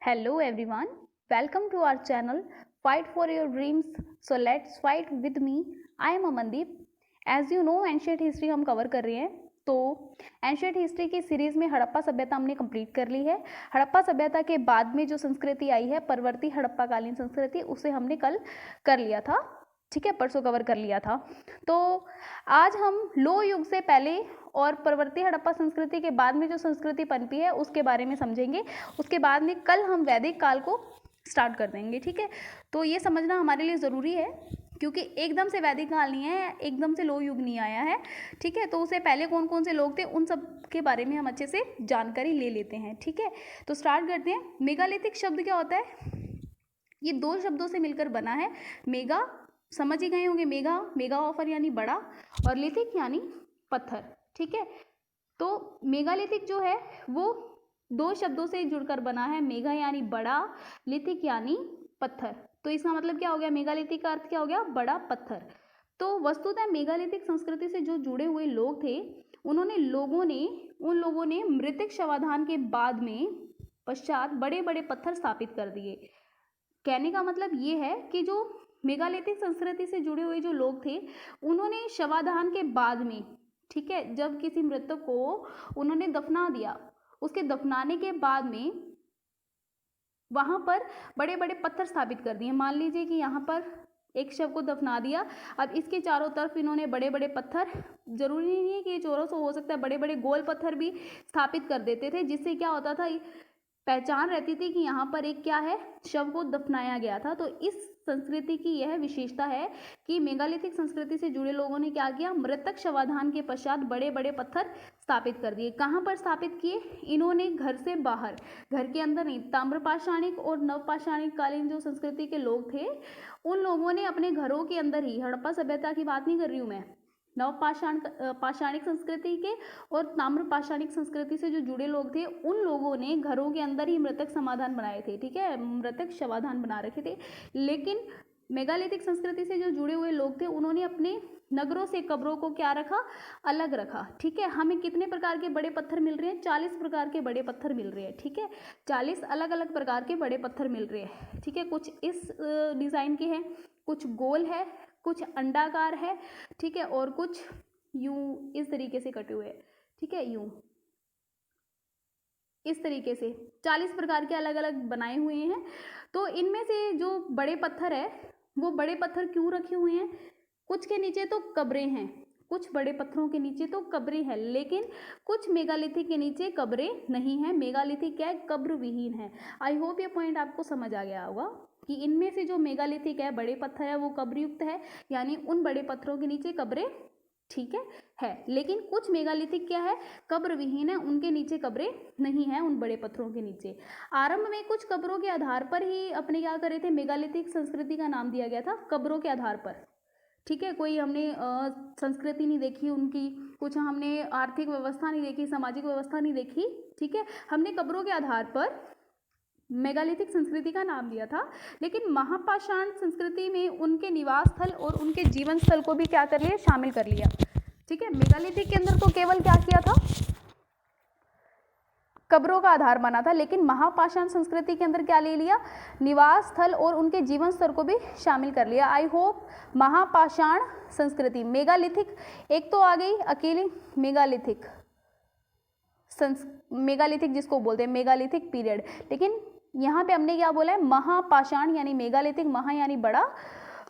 Hello everyone, welcome to our channel Fight for Your Dreams. So let's fight with me. I am Amandeep. As you know, ancient history हम cover कर रहे हैं। तो ancient history की series में हड़प्पा सभ्यता हमने कंप्लीट कर ली है। हड़प्पा सभ्यता के बाद में जो संस्कृति आई है परवर्ती हड़प्पा कालीन संस्कृति, उसे हमने कल कर लिया था, ठीक है, परसों कवर कर लिया था। तो आज हम लो युग से पहले और परवर्ती हड़प्पा संस्कृति के बाद में जो संस्कृति पनपी है उसके बारे में समझेंगे। उसके बाद में कल हम वैदिक काल को स्टार्ट कर देंगे, ठीक है। तो ये समझना हमारे लिए ज़रूरी है क्योंकि एकदम से वैदिक काल नहीं है, एकदम से लो युग नहीं आया है, ठीक है। तो उससे पहले कौन कौन से लोग थे उन सब के बारे में हम अच्छे से जानकारी ले लेते हैं, ठीक है। तो स्टार्ट करते हैं। मेगालिथिक शब्द क्या होता है? ये दो शब्दों से मिलकर बना है। मेगा समझ ही गए होंगे, मेगा ऑफर यानी बड़ा, और लिथिक यानी पत्थर, ठीक है। तो मेगालिथिक जो है वो दो शब्दों से जुड़कर बना है। मेगा यानी बड़ा, लिथिक यानी पत्थर। तो इसका मतलब क्या हो गया? मेगालिथिक का अर्थ क्या हो गया? बड़ा पत्थर। तो वस्तुतः मेगालिथिक संस्कृति से जो जुड़े हुए लोग थे उन लोगों ने मृतिक शवाधान के बाद में पश्चात बड़े बड़े पत्थर स्थापित कर दिए। कहने का मतलब ये है कि जो मेगालिथिक संस्कृति से जुड़े हुए जो लोग थे उन्होंने शवाधान के बाद में, ठीक है, जब किसी मृतक को उन्होंने दफना दिया, उसके दफनाने के बाद में वहां पर बड़े बड़े पत्थर स्थापित कर दिए। मान लीजिए कि यहाँ पर एक शव को दफना दिया, अब इसके चारों तरफ इन्होंने बड़े बड़े पत्थर, जरूरी नहीं है कि ये चौरस हो सकता है, बड़े बड़े गोल पत्थर भी स्थापित कर देते थे, जिससे क्या होता था, पहचान रहती थी कि यहाँ पर एक क्या है, शव को दफनाया गया था। तो इस संस्कृति की यह विशेषता है कि मेगालिथिक संस्कृति से जुड़े लोगों ने क्या किया, मृतक शवाधान के पश्चात बड़े बड़े पत्थर स्थापित कर दिए। कहाँ पर स्थापित किए? इन्होंने घर से बाहर, घर के अंदर नहीं। ताम्रपाषाणिक और नवपाषाणिक कालीन जो संस्कृति के लोग थे उन लोगों ने अपने घरों के अंदर ही, हड़प्पा सभ्यता की बात नहीं कर रही हूँ मैं, पाषाणिक संस्कृति के और ताम्र पाषाणिक संस्कृति से जो जुड़े लोग थे उन लोगों ने घरों के अंदर ही मृतक समाधान बनाए थे, ठीक है, मृतक शवाधान बना रखे थे। लेकिन मेगालिथिक संस्कृति से जो जुड़े हुए लोग थे उन्होंने अपने नगरों से कब्रों को क्या रखा, अलग रखा, ठीक है। हमें कितने प्रकार के बड़े पत्थर मिल रहे हैं? 40 प्रकार के बड़े पत्थर मिल रहे हैं, ठीक है। 40 अलग अलग प्रकार के बड़े पत्थर मिल रहे हैं, ठीक है। कुछ इस डिज़ाइन के हैं, कुछ गोल है, कुछ अंडाकार है, ठीक है, और कुछ यूं इस तरीके से कटे हुए, ठीक है, यूं इस तरीके से 40 प्रकार के अलग अलग बनाए हुए हैं। तो इनमें से जो बड़े पत्थर है वो बड़े पत्थर क्यों रखे हुए हैं? कुछ के नीचे तो कब्रें हैं, कुछ बड़े पत्थरों के नीचे तो कब्रें हैं, लेकिन कुछ मेगालिथिक के नीचे कब्रें नहीं हैं। मेगालिथिक क्या है? कब्र विहीन है। आई होप ये पॉइंट आपको समझ आ गया होगा कि इनमें से जो मेगालिथिक है, बड़े पत्थर है, वो कब्रयुक्त है, यानी उन बड़े पत्थरों के नीचे कब्रें, ठीक है। लेकिन कुछ मेगालिथिक क्या है? कब्र विहीन है, उनके नीचे कब्रें नहीं है, उन बड़े पत्थरों के नीचे। आरंभ में कुछ कब्रों के आधार पर ही अपने क्या करे थे, मेगालिथिक संस्कृति का नाम दिया गया था, कब्रों के आधार पर, ठीक है। कोई हमने संस्कृति नहीं देखी उनकी, कुछ हमने आर्थिक व्यवस्था नहीं देखी, सामाजिक व्यवस्था नहीं देखी, ठीक है। हमने कब्रों के आधार पर मेगालिथिक संस्कृति का नाम दिया था। लेकिन महापाषाण संस्कृति में उनके निवास स्थल और उनके जीवन स्थल को भी क्या कर लिया, शामिल कर लिया, ठीक है। मेगालिथिक के अंदर तो केवल क्या किया था, कब्रों का आधार बना था, लेकिन महापाषाण संस्कृति के अंदर क्या ले लिया, निवास स्थल और उनके जीवन स्तर को भी शामिल कर लिया। आई होप महापाषाण संस्कृति, मेगालिथिक एक तो आ गई अकेली मेगालिथिक जिसको बोलते हैं मेगालिथिक पीरियड, लेकिन यहाँ पे हमने क्या बोला है, महापाषाण यानी मेगालिथिक, महा यानी बड़ा,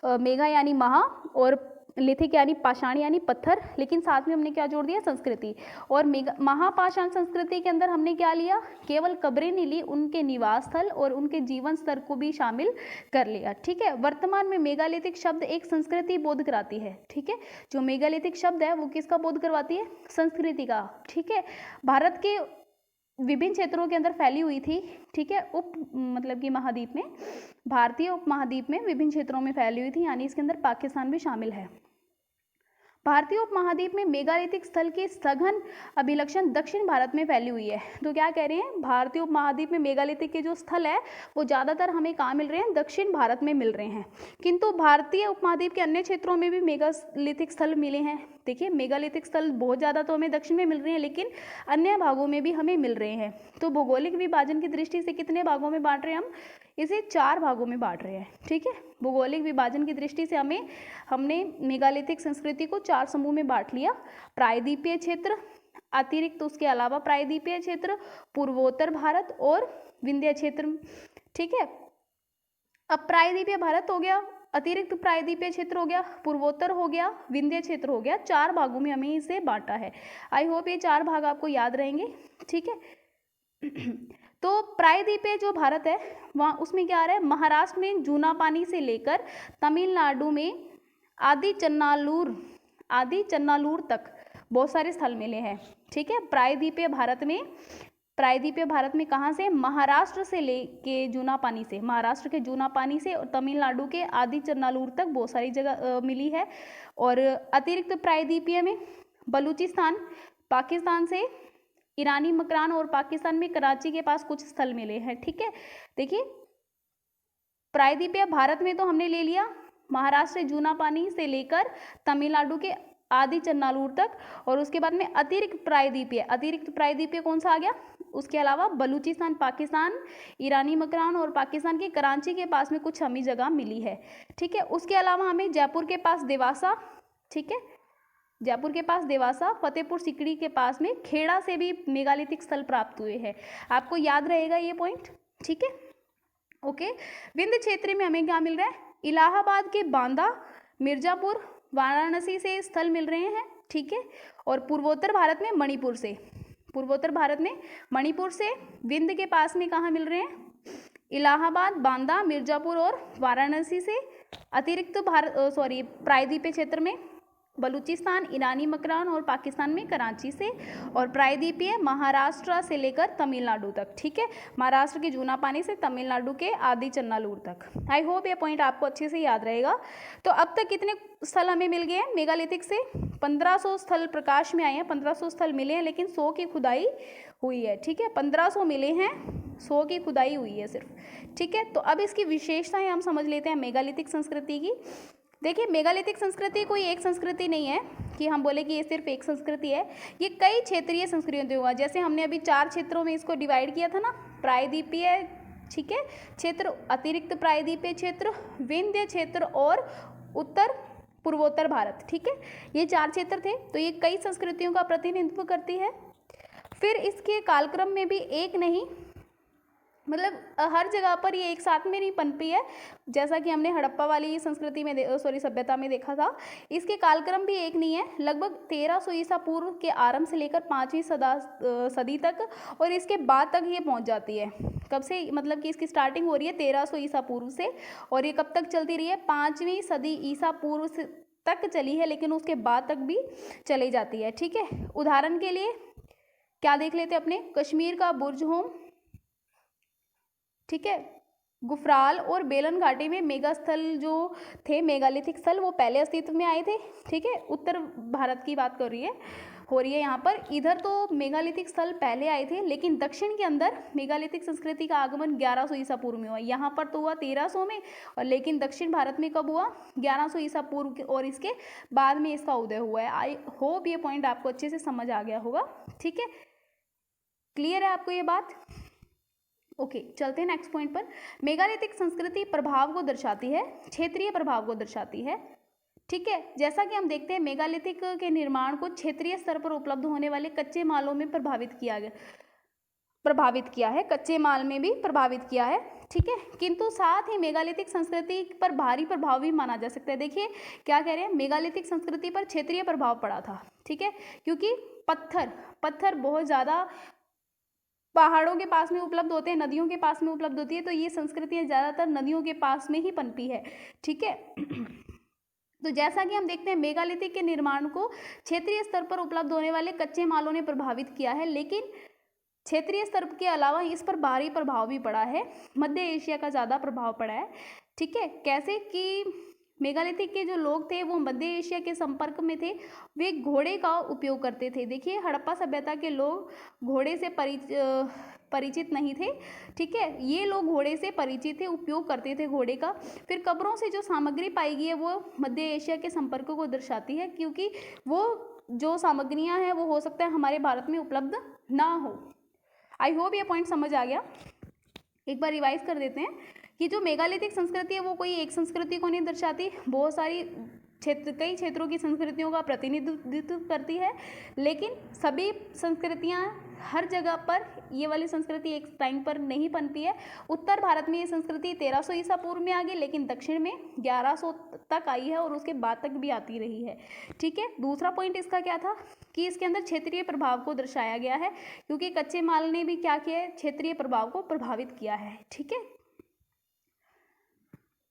मेगा यानी महा, और लिथिक यानी पाषाण यानी पत्थर, लेकिन साथ में हमने क्या जोड़ दिया, संस्कृति। और महापाषाण संस्कृति के अंदर हमने क्या लिया, केवल कब्रें नहीं ली, उनके निवास स्थल और उनके जीवन स्तर को भी शामिल कर लिया, ठीक है। वर्तमान में मेगालिथिक शब्द एक संस्कृति बोध कराती है, ठीक है। जो मेगालिथिक शब्द है वो किसका बोध करवाती है? संस्कृति का, ठीक है। भारत के विभिन्न क्षेत्रों के अंदर फैली हुई थी, ठीक है, मतलब कि महाद्वीप में, भारतीय उपमहाद्वीप में विभिन्न क्षेत्रों में फैली हुई थी, यानी इसके अंदर पाकिस्तान भी शामिल है। भारतीय उपमहाद्वीप में मेगालिथिक स्थल के सघन अभिलक्षण दक्षिण भारत में फैली हुई है। तो क्या कह रहे हैं, भारतीय उपमहाद्वीप में मेगालिथिक के जो स्थल है वो ज़्यादातर हमें कहाँ मिल रहे हैं, दक्षिण भारत में मिल रहे हैं। किंतु भारतीय उपमहाद्वीप के अन्य क्षेत्रों में भी मेगालिथिक स्थल मिले हैं। देखिए मेगालिथिक स्थल बहुत ज़्यादा तो हमें दक्षिण में मिल रहे हैं, लेकिन अन्य भागों में भी हमें मिल रहे हैं। तो भौगोलिक विभाजन की दृष्टि से कितने भागों में बांट रहे हैं हम, इसे 4 भागों में बांट रहे हैं। ठीक है, भौगोलिक विभाजन की दृष्टि से हमने मेगालिथिक संस्कृति को 4 समूह में बांट लिया। प्रायद्वीपीय क्षेत्र, अतिरिक्त उसके अलावा प्रायद्वीपीय क्षेत्र, पूर्वोत्तर भारत और विंध्य क्षेत्र। ठीक है, अब प्रायद्वीपीय भारत हो गया, अतिरिक्त प्रायद्वीपीय क्षेत्र हो गया, पूर्वोत्तर हो गया, विंध्य क्षेत्र हो गया। 4 भागों में हमें इसे बांटा है। आई होप ये 4 भाग आपको याद रहेंगे। ठीक है, तो प्रायद्वीपीय जो भारत है वहाँ उसमें क्या आ रहा है, महाराष्ट्र में जूनापानी से लेकर तमिलनाडु में आदि चन्नालूर तक बहुत सारे स्थल मिले हैं। ठीक है, प्रायद्वीपीय भारत में कहाँ से, महाराष्ट्र से लेके जूनापानी से, महाराष्ट्र के जूनापानी से और तमिलनाडु के आदि चन्नालूर तक बहुत सारी जगह मिली है। और अतिरिक्त प्रायद्वीपीय में बलूचिस्तान, पाकिस्तान से ईरानी मकरान और पाकिस्तान में कराची के पास कुछ स्थल मिले हैं। ठीक है, देखिए प्रायद्वीपीय भारत में तो हमने ले लिया महाराष्ट्र से जूनापानी से लेकर तमिलनाडु के आदि चन्नालूर तक, और उसके बाद में अतिरिक्त प्रायद्वीपीय कौन सा आ गया, उसके अलावा बलूचिस्तान, पाकिस्तान, ईरानी मकरान और पाकिस्तान के कराची के पास में कुछ हमें जगह मिली है। ठीक है, उसके अलावा हमें जयपुर के पास देवासा, ठीक है, जयपुर के पास देवासा, फतेहपुर सिकड़ी के पास में खेड़ा से भी मेगालिथिक स्थल प्राप्त हुए हैं। आपको याद रहेगा ये पॉइंट। ठीक है, ओके। विंध्य क्षेत्र में हमें क्या मिल रहा है, इलाहाबाद के बांदा, मिर्जापुर, वाराणसी से स्थल मिल रहे हैं। ठीक है, और पूर्वोत्तर भारत में मणिपुर से विंध्य के पास में कहाँ मिल रहे हैं, इलाहाबाद, बांदा, मिर्जापुर और वाराणसी से। अतिरिक्त प्रायद्वीपीय क्षेत्र में बलूचिस्तान, ईरानी मकरान और पाकिस्तान में कराची से। और प्रायद्वीपीय महाराष्ट्र से लेकर तमिलनाडु तक। ठीक है, महाराष्ट्र के जूनापानी से तमिलनाडु के आदि चन्नालूर तक। आई होप ये पॉइंट आपको अच्छे से याद रहेगा। तो अब तक कितने स्थल हमें मिल गए हैं मेगालिथिक से, 1500 स्थल प्रकाश में आए हैं, 1500 स्थल मिले हैं, लेकिन 100 की खुदाई हुई है। ठीक है, 1500 मिले हैं, 100 की खुदाई हुई है सिर्फ। ठीक है, तो अब इसकी विशेषताएं हम समझ लेते हैं मेगालिथिक संस्कृति की। देखिए मेगालिथिक संस्कृति कोई एक संस्कृति नहीं है कि हम बोले कि ये सिर्फ एक संस्कृति है, ये कई क्षेत्रीय संस्कृतियों हुआ। जैसे हमने अभी 4 क्षेत्रों में इसको डिवाइड किया था ना, प्रायद्वीपीय, ठीक है, क्षेत्र, अतिरिक्त प्रायद्वीपीय क्षेत्र, विंध्य क्षेत्र और उत्तर पूर्वोत्तर भारत। ठीक है, ये 4 क्षेत्र थे, तो ये कई संस्कृतियों का प्रतिनिधित्व करती है। फिर इसके कालक्रम में भी एक नहीं, मतलब हर जगह पर ये एक साथ में नहीं पनपी है, जैसा कि हमने हड़प्पा वाली संस्कृति में सभ्यता में देखा था। इसके कालक्रम भी एक नहीं है, लगभग 1300 ईसा पूर्व के आरंभ से लेकर 5वीं सदी तक, और इसके बाद तक ये पहुंच जाती है। कब से, मतलब कि इसकी स्टार्टिंग हो रही है 1300 ईसा पूर्व से, और ये कब तक चलती रही है, 5वीं सदी ईसा पूर्व तक चली है, लेकिन उसके बाद तक भी चली जाती है। ठीक है, उदाहरण के लिए क्या देख लेते हैं अपने, कश्मीर का बुर्ज होम, ठीक है, गुफराल और बेलन घाटी में मेगा स्थल जो थे, मेगालिथिक स्थल, वो पहले अस्तित्व में आए थे। ठीक है, उत्तर भारत की बात हो रही है यहाँ पर। इधर तो मेगालिथिक स्थल पहले आए थे, लेकिन दक्षिण के अंदर मेगालिथिक संस्कृति का आगमन 1100 ईसा पूर्व में हुआ। यहाँ पर तो हुआ 1300 में, और लेकिन दक्षिण भारत में कब हुआ, 1100 ईसा पूर्व, और इसके बाद में इसका उदय हुआ है। आई होप ये पॉइंट आपको अच्छे से समझ आ गया होगा। ठीक है, क्लियर है आपको ये बात। ओके, चलते हैं नेक्स्ट पॉइंट पर। मेगालिथिक संस्कृति प्रभाव को दर्शाती है, क्षेत्रीय प्रभाव को दर्शाती है। ठीक है, जैसा कि हम देखते हैं मेगालिथिक के निर्माण को क्षेत्रीय स्तर पर उपलब्ध होने वाले कच्चे मालों में प्रभावित किया है, कच्चे माल में भी प्रभावित किया है। ठीक है, किंतु साथ ही मेगालिथिक संस्कृति पर भारी प्रभाव भी माना जा सकता है। देखिए क्या कह रहे हैं, मेगालिथिक संस्कृति पर क्षेत्रीय प्रभाव पड़ा था। ठीक है, क्योंकि पत्थर बहुत ज़्यादा पहाड़ों के पास में उपलब्ध होते हैं, नदियों के पास में उपलब्ध होती है, तो ये संस्कृतियाँ ज़्यादातर नदियों के पास में ही पनपी है। ठीक है, तो जैसा कि हम देखते हैं मेगालिथिक के निर्माण को क्षेत्रीय स्तर पर उपलब्ध होने वाले कच्चे मालों ने प्रभावित किया है, लेकिन क्षेत्रीय स्तर के अलावा इस पर बाहरी प्रभाव भी पड़ा है। मध्य एशिया का ज़्यादा प्रभाव पड़ा है। ठीक है, कैसे कि मेगालिथिक के जो लोग थे वो मध्य एशिया के संपर्क में थे, वे घोड़े का उपयोग करते थे। देखिए हड़प्पा सभ्यता के लोग घोड़े से परिचित नहीं थे, ठीक है, ये लोग घोड़े से परिचित थे, उपयोग करते थे घोड़े का। फिर कब्रों से जो सामग्री पाई गई है वो मध्य एशिया के संपर्क को दर्शाती है, क्योंकि वो जो सामग्रियां हैं वो हो सकता है हमारे भारत में उपलब्ध ना हो। आई होप ये पॉइंट समझ आ गया। एक बार रिवाइज कर देते हैं कि जो मेगालिथिक संस्कृति है वो कोई एक संस्कृति को नहीं दर्शाती, बहुत सारी कई क्षेत्रों की संस्कृतियों का प्रतिनिधित्व करती है, लेकिन सभी संस्कृतियां हर जगह पर, ये वाली संस्कृति एक टाइम पर नहीं पनपी है। उत्तर भारत में ये संस्कृति 1300 ईसा पूर्व में आ गई, लेकिन दक्षिण में 1100 तक आई है और उसके बाद तक भी आती रही है, ठीक है। दूसरा पॉइंट इसका क्या था कि इसके अंदर क्षेत्रीय प्रभाव को दर्शाया गया है, क्योंकि कच्चे माल ने भी क्या किया है, क्षेत्रीय प्रभाव को प्रभावित किया है, ठीक है।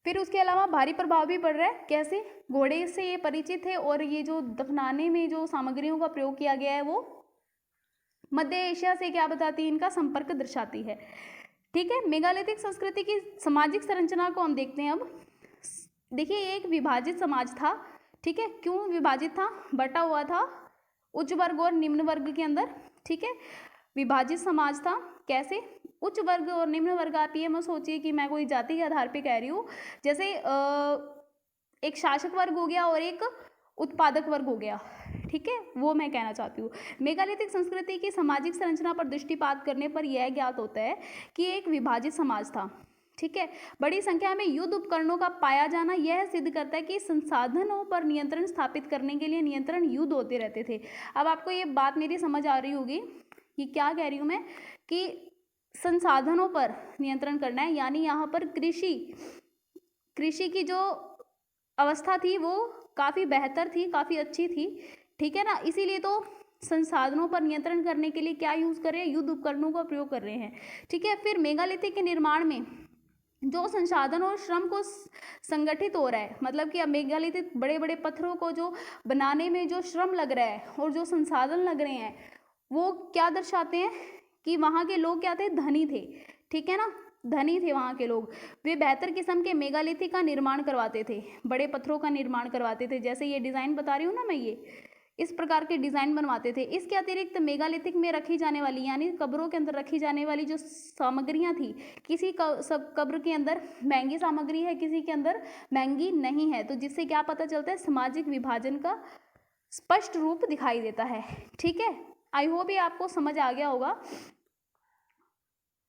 फिर उसके अलावा भारी प्रभाव भी पड़ रहा है, कैसे, घोड़े से ये परिचित है और ये जो दफनाने में जो सामग्रियों का प्रयोग किया गया है वो मध्य एशिया से क्या बताती है, इनका संपर्क दर्शाती है, ठीक है। मेगालिथिक संस्कृति की सामाजिक संरचना को हम देखते हैं अब। देखिए ये एक विभाजित समाज था, ठीक है। क्यों विभाजित था, बटा हुआ था उच्च वर्ग और निम्न वर्ग के अंदर, ठीक है, विभाजित समाज था। कैसे, उच्च वर्ग और निम्न वर्ग, आप ये मत सोचिए कि मैं कोई जाति के आधार पे कह रही हूँ, जैसे एक शासक वर्ग हो गया और एक उत्पादक वर्ग हो गया, ठीक है, वो मैं कहना चाहती हूँ। मेगालिथिक संस्कृति की सामाजिक संरचना पर दृष्टिपात करने पर यह ज्ञात होता है कि एक विभाजित समाज था, ठीक है। बड़ी संख्या में युद्ध उपकरणों का पाया जाना यह सिद्ध करता है कि संसाधनों पर नियंत्रण स्थापित करने के लिए नियंत्रण युद्ध होते रहते थे। अब आपको ये बात मेरी समझ आ रही होगी कि क्या कह रही हूँ मैं, कि संसाधनों पर नियंत्रण करना है, यानी यहाँ पर कृषि की जो अवस्था थी वो काफ़ी बेहतर थी, काफ़ी अच्छी थी, ठीक है ना। इसीलिए तो संसाधनों पर नियंत्रण करने के लिए क्या यूज़ कर रहे हैं, युद्ध उपकरणों का प्रयोग कर रहे हैं, ठीक है। फिर मेगालिथिक के निर्माण में जो संसाधन और श्रम को संगठित हो रहा है, मतलब कि अब मेगालिथिक बड़े बड़े पत्थरों को जो बनाने में जो श्रम लग रहा है और जो संसाधन लग रहे हैं वो क्या दर्शाते हैं कि वहाँ के लोग क्या थे, धनी थे, ठीक है ना, धनी थे वहाँ के लोग। वे बेहतर किस्म के मेगालिथिक का निर्माण करवाते थे, बड़े पत्थरों का निर्माण करवाते थे, जैसे ये डिज़ाइन बता रही हूँ ना मैं, ये इस प्रकार के डिज़ाइन बनवाते थे। इसके अतिरिक्त मेगालिथिक में रखी जाने वाली, यानी कब्रों के अंदर रखी जाने वाली जो सामग्रियाँ थी, किसी सब कब्र के अंदर महंगी सामग्री है, किसी के अंदर महंगी नहीं है, तो जिससे क्या पता चलता है, सामाजिक विभाजन का स्पष्ट रूप दिखाई देता है, ठीक है। आई होप ये आपको समझ आ गया होगा,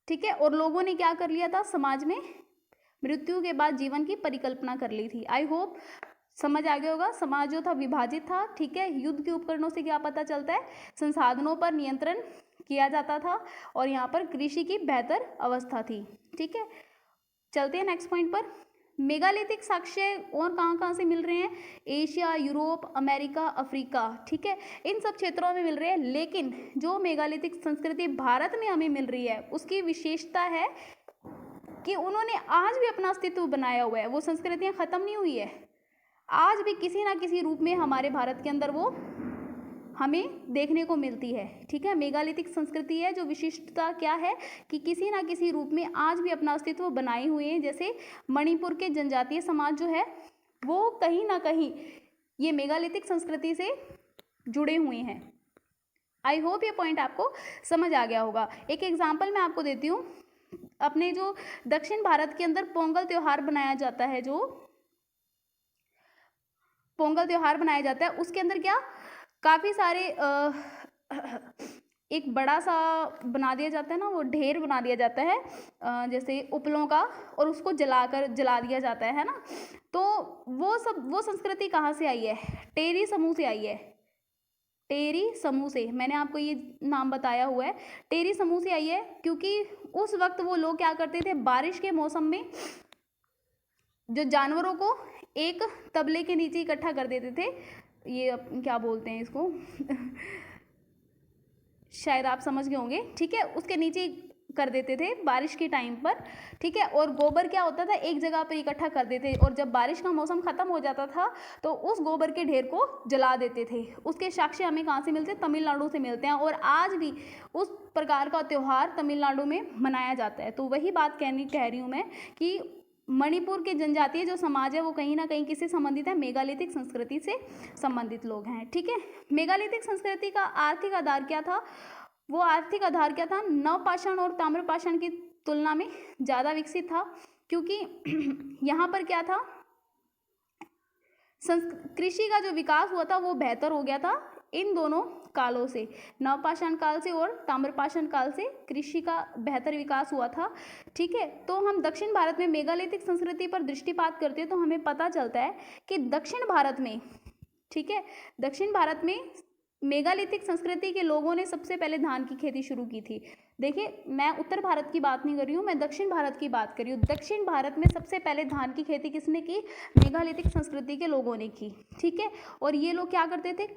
ठीक है। और लोगों ने क्या कर लिया था, समाज में मृत्यु के बाद जीवन की परिकल्पना कर ली थी। आई होप समझ आ गया होगा। समाज जो था विभाजित था, ठीक है। युद्ध के उपकरणों से क्या पता चलता है, संसाधनों पर नियंत्रण किया जाता था और यहाँ पर कृषि की बेहतर अवस्था थी, ठीक है। चलते हैं नेक्स्ट पॉइंट पर। मेगालिथिक साक्ष्य और कहाँ से मिल रहे हैं, एशिया, यूरोप, अमेरिका, अफ्रीका, ठीक है, इन सब क्षेत्रों में मिल रहे हैं। लेकिन जो मेगालिथिक संस्कृति भारत में हमें मिल रही है उसकी विशेषता है कि उन्होंने आज भी अपना अस्तित्व बनाया हुआ है, वो संस्कृतियाँ खत्म नहीं हुई है, आज भी किसी ना किसी रूप में हमारे भारत के अंदर वो हमें देखने को मिलती है, ठीक है। मेगालिथिक संस्कृति है जो विशिष्टता क्या है कि किसी ना किसी रूप में आज भी अपना अस्तित्व बनाए हुए हैं। जैसे मणिपुर के जनजातीय समाज जो है वो कहीं ना कहीं ये मेगालिथिक संस्कृति से जुड़े हुए हैं। आई होप ये पॉइंट आपको समझ आ गया होगा। एक एग्जाम्पल मैं आपको देती हूँ, अपने जो दक्षिण भारत के अंदर पोंगल त्यौहार बनाया जाता है, जो पोंगल त्यौहार बनाया जाता है उसके अंदर क्या काफ़ी सारे एक बड़ा सा बना दिया जाता है ना, वो ढेर बना दिया जाता है जैसे उपलों का, और उसको जला दिया जाता है ना। तो वो संस्कृति कहाँ से आई है, टेरी समूह से आई है, टेरी समूह से, मैंने आपको ये नाम बताया हुआ है, टेरी समूह से आई है। क्योंकि उस वक्त वो लोग क्या करते थे, बारिश के मौसम में जो जानवरों को एक तबले के नीचे इकट्ठा कर देते थे, ये क्या बोलते हैं इसको शायद आप समझ गए होंगे, ठीक है, उसके नीचे कर देते थे बारिश के टाइम पर, ठीक है। और गोबर क्या होता था, एक जगह पर इकट्ठा कर देते, और जब बारिश का मौसम खत्म हो जाता था तो उस गोबर के ढेर को जला देते थे। उसके साक्ष्य हमें कहाँ से मिलते हैं, तमिलनाडु से मिलते हैं, और आज भी उस प्रकार का त्यौहार तमिलनाडु में मनाया जाता है। तो वही बात कह रही हूँ मैं कि मणिपुर के जनजातीय जो समाज है वो कहीं ना कहीं किससे संबंधित है, मेगालिथिक संस्कृति से संबंधित लोग हैं। ठीक है, मेगालिथिक संस्कृति का आर्थिक आधार क्या था, वो आर्थिक आधार क्या था, नवपाषाण और ताम्रपाषाण की तुलना में ज़्यादा विकसित था, क्योंकि यहाँ पर क्या था, कृषि का जो विकास हुआ था वो बेहतर हो गया था इन दोनों कालों से, नवपाषाण काल से और ताम्रपाषाण काल से कृषि का बेहतर विकास हुआ था। ठीक है, तो हम दक्षिण भारत में मेगालिथिक संस्कृति पर दृष्टिपात करते हैं तो हमें पता चलता है कि दक्षिण भारत में, ठीक है, दक्षिण भारत में मेगालिथिक संस्कृति के लोगों ने सबसे पहले धान की खेती शुरू की थी। देखिए, मैं उत्तर भारत की बात नहीं कर रही हूँ, मैं दक्षिण भारत की बात कर रही हूँ। दक्षिण भारत में सबसे पहले धान की खेती किसने की, मेगालिथिक संस्कृति के लोगों ने की। ठीक है, और ये लोग क्या करते थे,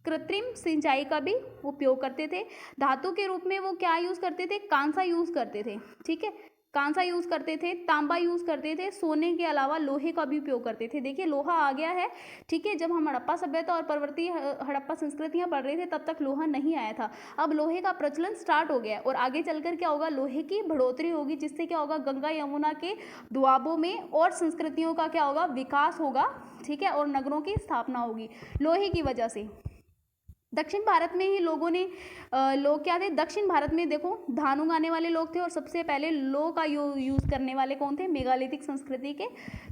कृत्रिम सिंचाई का भी उपयोग करते थे। धातु के रूप में वो क्या यूज़ करते थे, कांसा यूज़ करते थे। ठीक है, कांसा यूज़ करते थे, तांबा यूज़ करते थे, सोने के अलावा लोहे का भी उपयोग करते थे। देखिए, लोहा आ गया है। ठीक है, जब हम हड़प्पा सभ्यता और परवर्ती हड़प्पा संस्कृतियां पढ़ रहे थे तब तक लोहा नहीं आया था। अब लोहे का प्रचलन स्टार्ट हो गया है और आगे चलकर क्या होगा, लोहे की बढ़ोतरी होगी, जिससे क्या होगा, गंगा यमुना के दोआबों में और संस्कृतियों का क्या होगा, विकास होगा। ठीक है, और नगरों की स्थापना होगी लोहे की वजह से। दक्षिण भारत में ही लोगों ने लोग क्या थे, दक्षिण भारत में देखो धान उगाने वाले लोग थे और सबसे पहले लो का यूज़ करने वाले कौन थे, मेगालिथिक संस्कृति के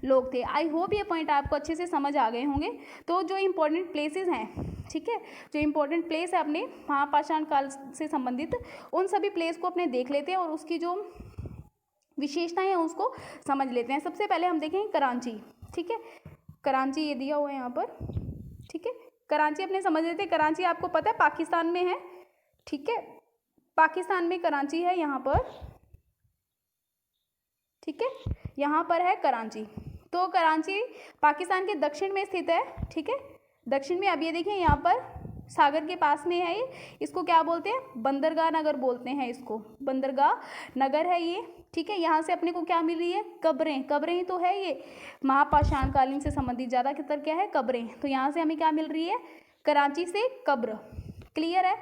लोग थे। आई होप ये पॉइंट आपको अच्छे से समझ आ गए होंगे। तो जो इम्पोर्टेंट प्लेसेस हैं, ठीक है, जो इम्पोर्टेंट प्लेस है अपने महापाषाण काल से संबंधित, उन सभी प्लेस को अपने देख लेते हैं और उसकी जो विशेषताएं हैं उसको समझ लेते हैं। सबसे पहले हम देखेंगे कराची। ठीक है, कराची ये दिया हुआ है यहाँ पर। ठीक है, कराची अपने समझ लेते हैं। कराची आपको पता है पाकिस्तान में है। ठीक है, पाकिस्तान में कराची है यहाँ पर। ठीक है, यहाँ पर है कराची। तो कराची पाकिस्तान के दक्षिण में स्थित है। ठीक है, दक्षिण में। अब ये देखिए यहाँ पर सागर के पास में है ये, इसको क्या बोलते हैं, बंदरगाह नगर बोलते हैं इसको, बंदरगाह नगर है ये। ठीक है, यहाँ से अपने को क्या मिल रही है, कब्रें। कब्रें ही तो है ये, महापाषाण कालीन से संबंधित ज़्यादातर क्या है, कब्रें। तो यहाँ से हमें क्या मिल रही है, कराची से कब्र। क्लियर है,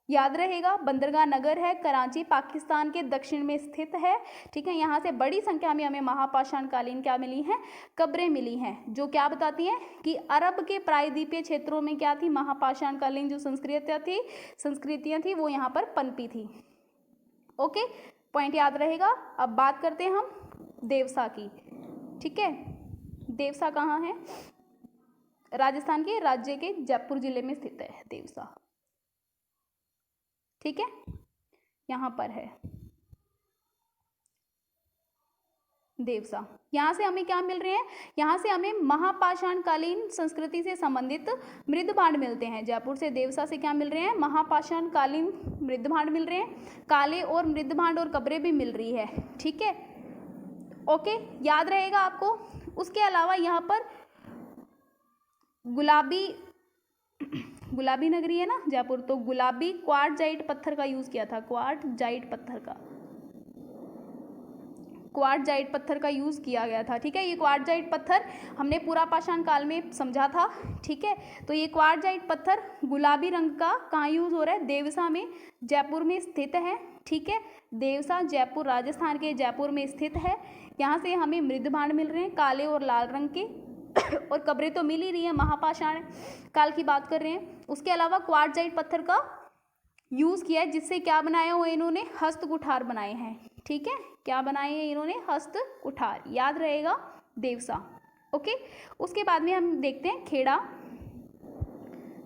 याद रहेगा, बंदरगाह नगर है, कराची पाकिस्तान के दक्षिण में स्थित है। ठीक है, यहाँ से बड़ी संख्या में हमें महापाषाण कालीन क्या मिली हैं, कब्रें मिली हैं, जो क्या बताती हैं कि अरब के प्रायद्वीपीय क्षेत्रों में क्या थी, महापाषाण कालीन जो संस्कृतियाँ थी वो यहाँ पर पनपी थी। ओके, पॉइंट याद रहेगा। अब बात करते हैं हम देवसा की। ठीक है, देवसा कहाँ है, राजस्थान के राज्य के जयपुर जिले में स्थित है देवसा। ठीक है, यहाँ पर है देवसा। यहाँ से हमें क्या मिल रहे हैं, यहाँ से हमें महापाषाण कालीन संस्कृति से संबंधित मृद भांड मिलते हैं। जयपुर से देवसा से क्या मिल रहे हैं, महापाषाण कालीन मृद भांड मिल रहे हैं, काले और मृद भांड और कब्रें भी मिल रही है। ठीक है, ओके, याद रहेगा आपको। उसके अलावा यहाँ पर गुलाबी नगरी है ना जयपुर, तो गुलाबी क्वार्टजाइट पत्थर का यूज किया था, क्वार्टजाइट पत्थर का यूज किया गया था। ठीक है, ये क्वार्टजाइट पत्थर हमने पूरा पाषाण काल में समझा था। ठीक है, तो ये क्वार्टजाइट पत्थर गुलाबी रंग का कहाँ यूज हो रहा है, देवसा में, जयपुर में स्थित है। ठीक है, देवसा जयपुर, राजस्थान के जयपुर में स्थित है। यहाँ से हमें मृद भांड मिल रहे हैं काले और लाल रंग के और कब्रें तो मिल ही रही है, महापाषाण काल की बात कर रहे हैं। उसके अलावा क्वार्टजाइट पत्थर का यूज किया है, जिससे क्या बनाया हुआ इन्होंने, हस्त कुठार बनाए हैं। ठीक है, क्या बनाए हैं इन्होंने, हस्त कुठार। याद रहेगा देवसा। ओके, उसके बाद में हम देखते हैं खेड़ा।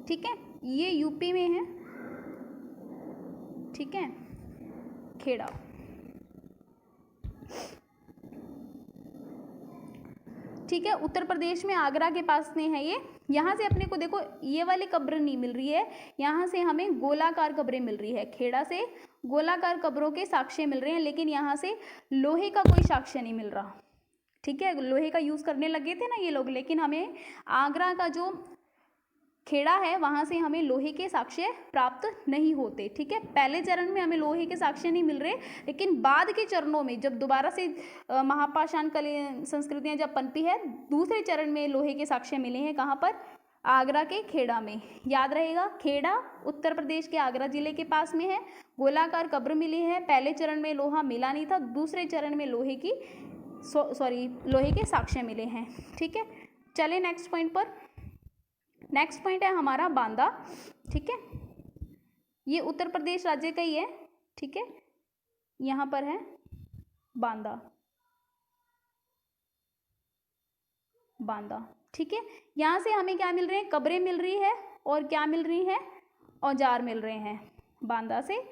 ठीक है, ये यूपी में है। ठीक है, खेड़ा। ठीक है, उत्तर प्रदेश में आगरा के पास में है ये। यहाँ से अपने को देखो ये वाली कब्र नहीं मिल रही है, यहाँ से हमें गोलाकार कब्रें मिल रही है। खेड़ा से गोलाकार कब्रों के साक्ष्य मिल रहे हैं, लेकिन यहाँ से लोहे का कोई साक्ष्य नहीं मिल रहा। ठीक है, लोहे का यूज़ करने लगे थे ना ये लोग, लेकिन हमें आगरा का जो खेड़ा है वहाँ से हमें लोहे के साक्ष्य प्राप्त नहीं होते। ठीक है, पहले चरण में हमें लोहे के साक्ष्य नहीं मिल रहे, लेकिन बाद के चरणों में जब दोबारा से महापाषाण कालीन संस्कृतियाँ जब पनपी है, दूसरे चरण में लोहे के साक्ष्य मिले हैं। कहाँ पर, आगरा के खेड़ा में। याद रहेगा, खेड़ा उत्तर प्रदेश के आगरा जिले के पास में है। गोलाकार कब्र मिली है, पहले चरण में लोहा मिला नहीं था, दूसरे चरण में लोहे की सॉरी लोहे के साक्ष्य मिले हैं। ठीक है, चले नेक्स्ट पॉइंट पर। नेक्स्ट पॉइंट है हमारा बांदा। ठीक है, ये उत्तर प्रदेश राज्य का ही है। ठीक है, यहाँ पर है बांदा, बांदा। ठीक है, यहाँ से हमें क्या मिल रहे हैं, कब्रें मिल रही है और क्या मिल रही हैं, औजार मिल रहे हैं। बांदा से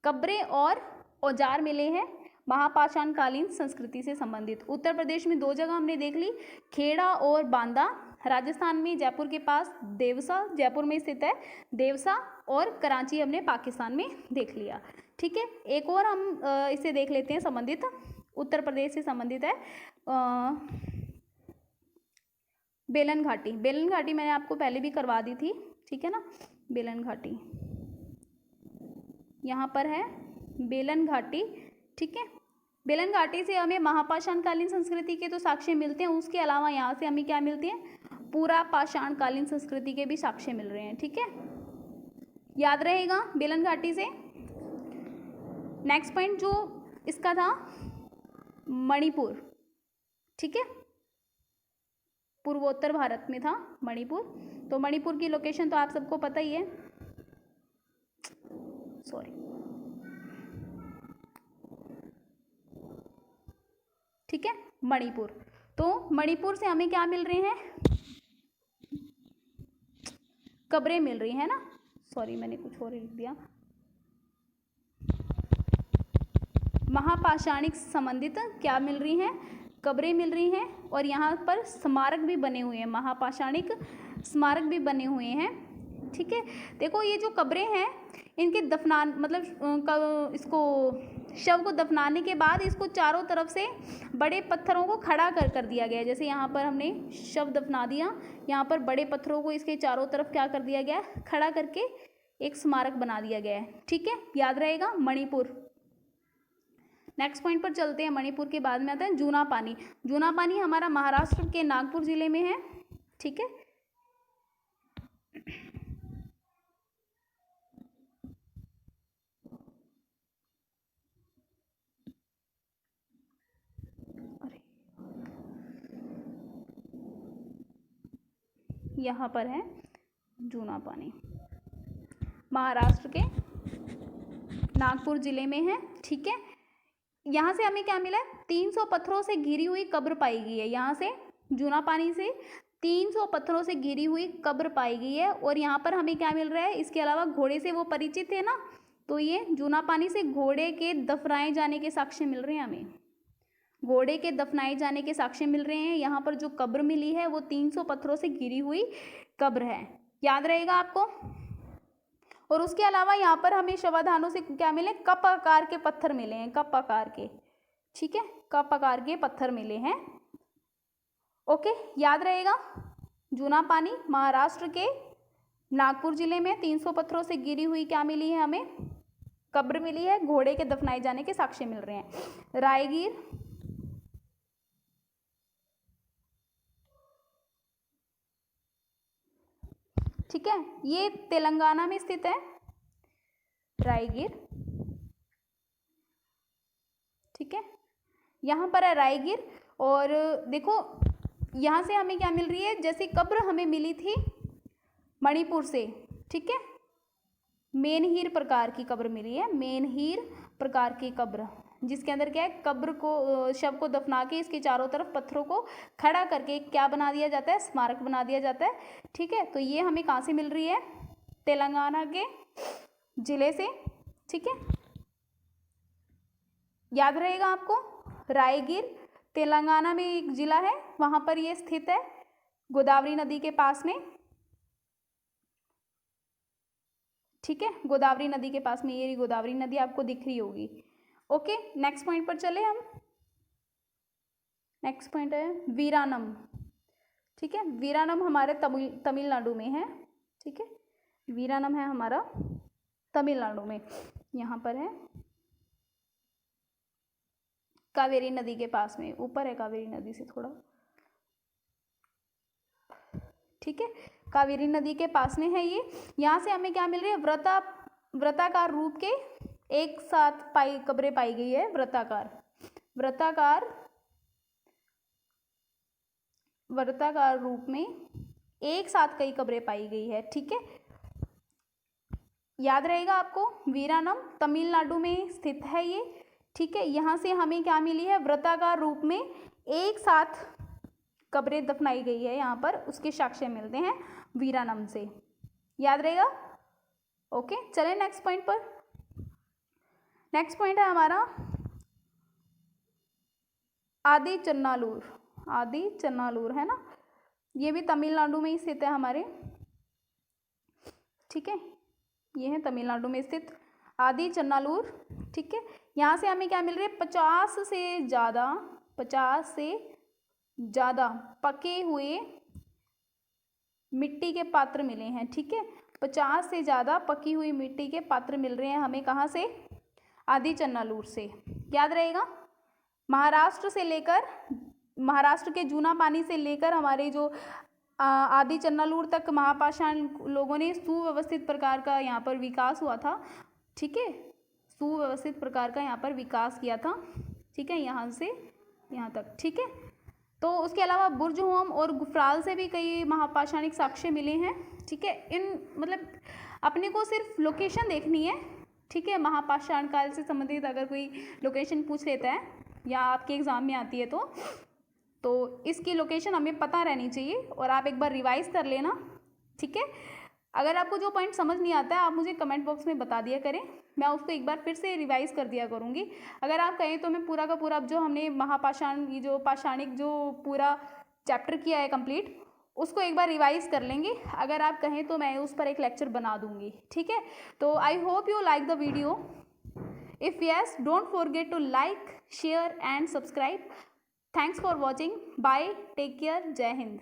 कब्रें और औजार मिले हैं महापाषाण कालीन संस्कृति से संबंधित। उत्तर प्रदेश में 2 जगह हमने देख ली, खेड़ा और बांदा। राजस्थान में जयपुर के पास देवसा, जयपुर में स्थित है देवसा, और कराची हमने पाकिस्तान में देख लिया। ठीक है, एक और हम इसे देख लेते हैं संबंधित, उत्तर प्रदेश से संबंधित है बेलन घाटी। बेलन घाटी मैंने आपको पहले भी करवा दी थी। ठीक है ना, बेलन घाटी यहाँ पर है बेलन घाटी। ठीक है, बेलन घाटी से हमें महापाषाण कालीन संस्कृति के तो साक्ष्य मिलते हैं, उसके अलावा यहाँ से हमें क्या मिलते हैं, पूरा पाषाण कालीन संस्कृति के भी साक्ष्य मिल रहे हैं। ठीक है, याद रहेगा बेलन घाटी से। नेक्स्ट पॉइंट जो इसका था मणिपुर। ठीक है, पूर्वोत्तर भारत में था मणिपुर। तो मणिपुर की लोकेशन तो आप सबको पता ही है, सॉरी। ठीक है, मणिपुर। तो मणिपुर से हमें क्या मिल रहे हैं, कब्रें मिल रही है ना, सॉरी मैंने कुछ और लिख दिया। महापाषाणिक संबंधित क्या मिल रही हैं, कब्रें मिल रही हैं, और यहाँ पर स्मारक भी बने हुए हैं, महापाषाणिक स्मारक भी बने हुए हैं। ठीक है, देखो ये जो कब्रें हैं इनके दफनान मतलब इसको शव को दफनाने के बाद इसको चारों तरफ से बड़े पत्थरों को खड़ा कर दिया गया है। जैसे यहाँ पर हमने शव दफना दिया, यहाँ पर बड़े पत्थरों को इसके चारों तरफ क्या कर दिया गया, खड़ा करके एक स्मारक बना दिया गया है। ठीक है, याद रहेगा मणिपुर। नेक्स्ट पॉइंट पर चलते हैं। मणिपुर के बाद में आता है जूना पानी। जूना पानी हमारा महाराष्ट्र के नागपुर जिले में है। ठीक है, यहाँ पर है जूना पानी, महाराष्ट्र के नागपुर जिले में है। ठीक है, यहाँ से हमें क्या मिला है, 300 पत्थरों से घिरी हुई कब्र पाई गई है। यहाँ से जूना पानी से 300 पत्थरों से घिरी हुई कब्र पाई गई है। और यहाँ पर हमें क्या मिल रहा है, इसके अलावा घोड़े से वो परिचित है ना, तो ये जूना पानी से घोड़े के दफनाए जाने के साक्ष्य मिल रहे हैं, हमें घोड़े के दफनाए जाने के साक्ष्य मिल रहे हैं। यहाँ पर जो कब्र मिली है वो 300 पत्थरों से घिरी हुई कब्र है, याद रहेगा आपको। और उसके अलावा यहाँ पर हमें शवाधानों से क्या मिले, कप आकार के पत्थर मिले हैं, कप आकार के। ठीक है, कप आकार के पत्थर मिले हैं। ओके, याद रहेगा। जूना पानी महाराष्ट्र के नागपुर जिले में 300 पत्थरों से घिरी हुई क्या मिली है, हमें कब्र मिली है, घोड़े के दफनाए जाने के साक्ष्य मिल रहे हैं। रायगीर, ठीक है, ये तेलंगाना में स्थित है रायगीर। ठीक है, यहाँ पर है रायगीर। और देखो यहाँ से हमें क्या मिल रही है, जैसे कब्र हमें मिली थी मणिपुर से। ठीक है, मेनहीर प्रकार की कब्र मिली है, मेनहीर प्रकार की कब्र, जिसके अंदर क्या है, कब्र को शव को दफना के इसके चारों तरफ पत्थरों को खड़ा करके क्या बना दिया जाता है, स्मारक बना दिया जाता है। ठीक है, तो ये हमें कहाँ से मिल रही है, तेलंगाना के जिले से। ठीक है, याद रहेगा आपको, रायगीर तेलंगाना में एक जिला है, वहां पर ये स्थित है, गोदावरी नदी के पास में। ठीक है, गोदावरी नदी के पास में, ये गोदावरी नदी आपको दिख रही होगी। ओके, नेक्स्ट पॉइंट पर चले हम। नेक्स्ट पॉइंट है वीरानम। ठीक है, वीरानम हमारे तमिलनाडु में है। ठीक है, वीरानम है हमारा तमिलनाडु में, यहाँ पर है कावेरी नदी के पास में, ऊपर है कावेरी नदी से थोड़ा। ठीक है, कावेरी नदी के पास में है ये। यहाँ से हमें क्या मिल रही है, व्रताकार रूप के एक साथ कब्रें पाई गई है, व्रताकार वृत्ताकार रूप में एक साथ कई कब्रें पाई गई है। ठीक है, याद रहेगा आपको, वीरानम तमिलनाडु में स्थित है ये। ठीक है, यहाँ से हमें क्या मिली है, वृत्ताकार रूप में एक साथ कब्रें दफनाई गई है, यहाँ पर उसके साक्ष्य मिलते हैं वीरानम से। याद रहेगा। ओके, चलें नेक्स्ट पॉइंट पर। नेक्स्ट पॉइंट है हमारा आदि चन्नालूर। आदि चन्नालूर है ना, ये भी तमिलनाडु में ही स्थित है हमारे। ठीक है, ये है तमिलनाडु में स्थित आदि चन्नालूर। ठीक है, यहाँ से हमें क्या मिल रही है, 50 से ज़्यादा पके हुए मिट्टी के पात्र मिले हैं। ठीक है, 50 से ज़्यादा पकी हुई मिट्टी के पात्र मिल रहे हैं हमें, कहाँ से, आदि चन्नालूर से। याद रहेगा, महाराष्ट्र के जूना पानी से लेकर हमारे जो आदि चन्नालूर तक महापाषाण लोगों ने सुव्यवस्थित प्रकार का यहाँ पर विकास हुआ था। ठीक है, सुव्यवस्थित प्रकार का यहाँ पर विकास किया था। ठीक है, यहाँ से यहाँ तक। ठीक है, तो उसके अलावा बुर्जहोम और गुफराल से भी कई महापाषाणिक साक्ष्य मिले हैं। ठीक है, इन मतलब अपने को सिर्फ लोकेशन देखनी है। ठीक है, महापाषाण काल से संबंधित अगर कोई लोकेशन पूछ लेता है या आपके एग्ज़ाम में आती है तो इसकी लोकेशन हमें पता रहनी चाहिए और आप एक बार रिवाइज कर लेना। ठीक है, अगर आपको जो पॉइंट समझ नहीं आता है आप मुझे कमेंट बॉक्स में बता दिया करें, मैं उसको एक बार फिर से रिवाइज कर दिया करूँगी। अगर आप कहें तो मैं पूरा का पूरा जो हमने महापाषाण ये जो पाषाणिक जो पूरा चैप्टर किया है कंप्लीट, उसको एक बार रिवाइज कर लेंगे। अगर आप कहें तो मैं उस पर एक लेक्चर बना दूँगी। ठीक है, तो I hope you like the video. If yes, don't forget to like, share and subscribe. Thanks for watching. Bye. Take care. Jai Hind.